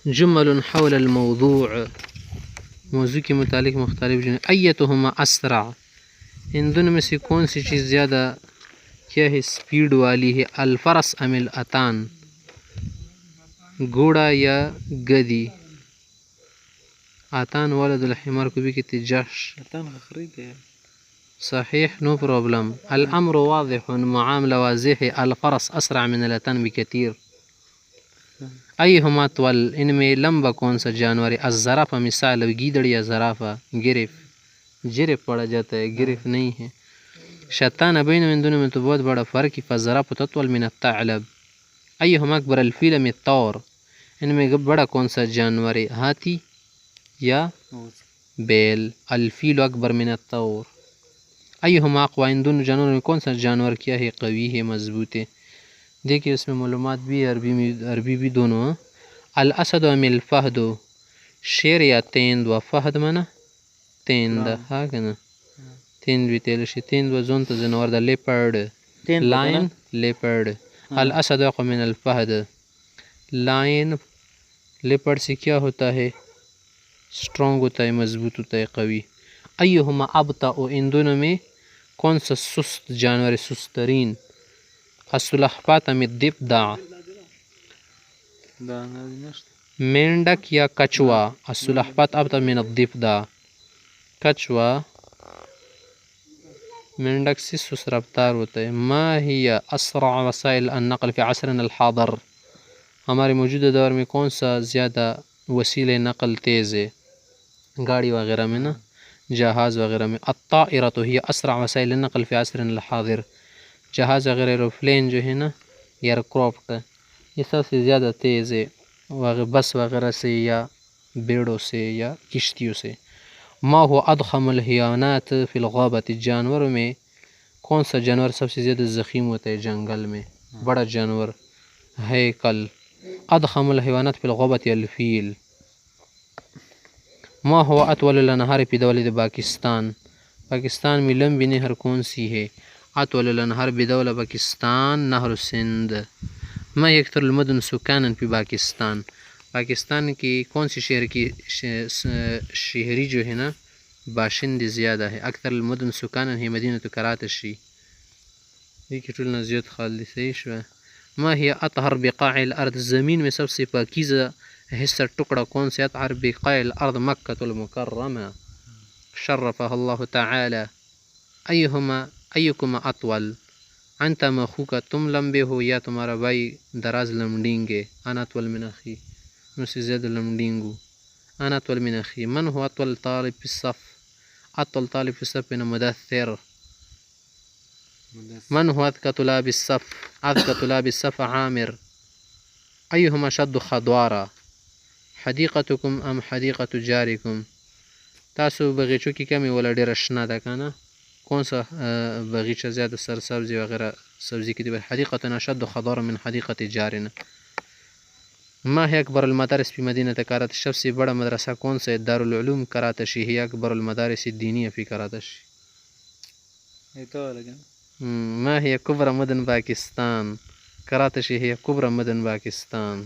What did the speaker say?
جمل حول الموضوع، موضوع کے متعلق مختلف جملے. ایتہما اسرع، ان دونوں میں سے کون سی چیز زیادہ کیا ہے سپیڈ والی ہے؟ الفرس ام الاتان، گھوڑا یا گدی؟ آتان ولد الحمار کو بھی کہتے جش. اتان خرید ہے. صحیح، نو پرابلم. الامر واضح، معاملہ واضح ہے. الفرس اسرع من الاتان بکثیر. ایہما طول، ان میں لمبا کون سا جانور ہے؟ الزرافہ مثال، گیدڑ یا زرافہ؟ گرف. جرف پڑھا جاتا ہے، گرف نہیں ہے. شتان بین، ان دونوں میں تو بہت بڑا فرق ہے. فالزرافہ اطول من الثعلب. ایہما اکبر الفیل ام الثور، ان میں بڑا کون سا جانور ہے؟ ہاتھی یا بیل؟ الفیل اکبر من الثور. ایہما اقوی، ان دونوں جانوروں میں کون سا جانور کیا ہے؟ قوی ہے، مضبوط ہے. دیکھیے اس میں معلومات بھی عربی بھی دونوں. الاسد ام الفہد، شیر یا تیند؟ و فہد منا تیند، ہاں کہ نا، تیند بھی تیل شی. تیند و زون تو جنوار دا. Leopard, lion, leopard. الاسد اقوی من الفہد. لائن لیپرڈ سے کیا ہوتا ہے؟ اسٹرانگ ہوتا ہے، مضبوط ہوتا ہے، قوی. ایہما ابطأ، ان دونوں میں کون سا سست جانور ہے، سست ترین؟ السلحفاة ام الضفدع، مینڈک یا کچھوا؟ السلحفاة ابطأ من الضفدع. کچھوا مینڈک سے سست رفتار ہوتا ہے. ما ہی اسرع وسائل النقل فی عصرنا الحاضر، ہمارے موجودہ دور میں کون سا زیادہ وسیلہ نقل تیز ہے؟ گاڑی وغیرہ میں نا، جہاز وغیرہ میں. الطائرۃ ہی اسرع وسائل النقل فی عصرنا الحاضر، جہاز وغیرہ، ایروپلین جو ہے نا، ایئر کرافٹ، یہ سب سے زیادہ تیز ہے بس وغیرہ سے یا بیڑوں سے یا کشتیوں سے. ما هو اضخم الحیوانات فی الغابۃ، جانوروں میں کون سا جانور سب سے زیادہ ضخیم ہوتا ہے جنگل میں؟ بڑا جانور، ہیکل. اضخم الحیوانات فی الغابۃ الفیل. ما هو اطول الانہار فی دولۃ پاکستان، پاکستان میں لمبی نہر کون سی ہے؟ اطول الانہار بدولة پاکستان نہر سندھ. ما هي اکثر المدن سکانا فی پاکستان، پاکستان کی کون سی شہر کی شہری جو ہے نا باشندے زیادہ ہے؟ اکثر المدن سکانا ہے مدینہ کراچی. یہ کٹول نزیت خالدی صحیح شو. ما هي اطہر بقاع الارض، زمین میں سب سے پاکیزہ حصہ ٹکڑا کون سے؟ اطہر بقاع الارض مکۃ المکرمہ شرفها اللہ تعالی. ایکما اطول، انت ام اخوک، تم لمبے ہو یا تمہارا بھائی دراز لمڈینگے؟ انا اطول من اخی، مجھ سے زیادہ لمڈینگو. انا اطول من اخی. من هو اطول طالب في الصف، اطول طالب في الصف من مدثر. من هو اذكى طلاب الصف، اذكى طلاب الصف عامر. ایہما شد خضوارا، حدیقتکم ام حدیقت جارکم، تاسو بغیچو کی کمی والا ډیر اشنا ده کنه، کون سا بغیچہ زیادہ سرسبزی وغیرہ سبزی کی دی؟ حدیقتنا اشد خضارا من حدیقت جارنا. ما ہے اکبر المدارس فی مدینہ کراچی، سب سے بڑا مدرسہ کون سا ہے؟ دارالعلوم کراچی ہے اکبر المدارس الدینیہ فی کراچی. ما هي كبرى مدن باكستان؟ کراچی ہے کبرى مدن پاکستان.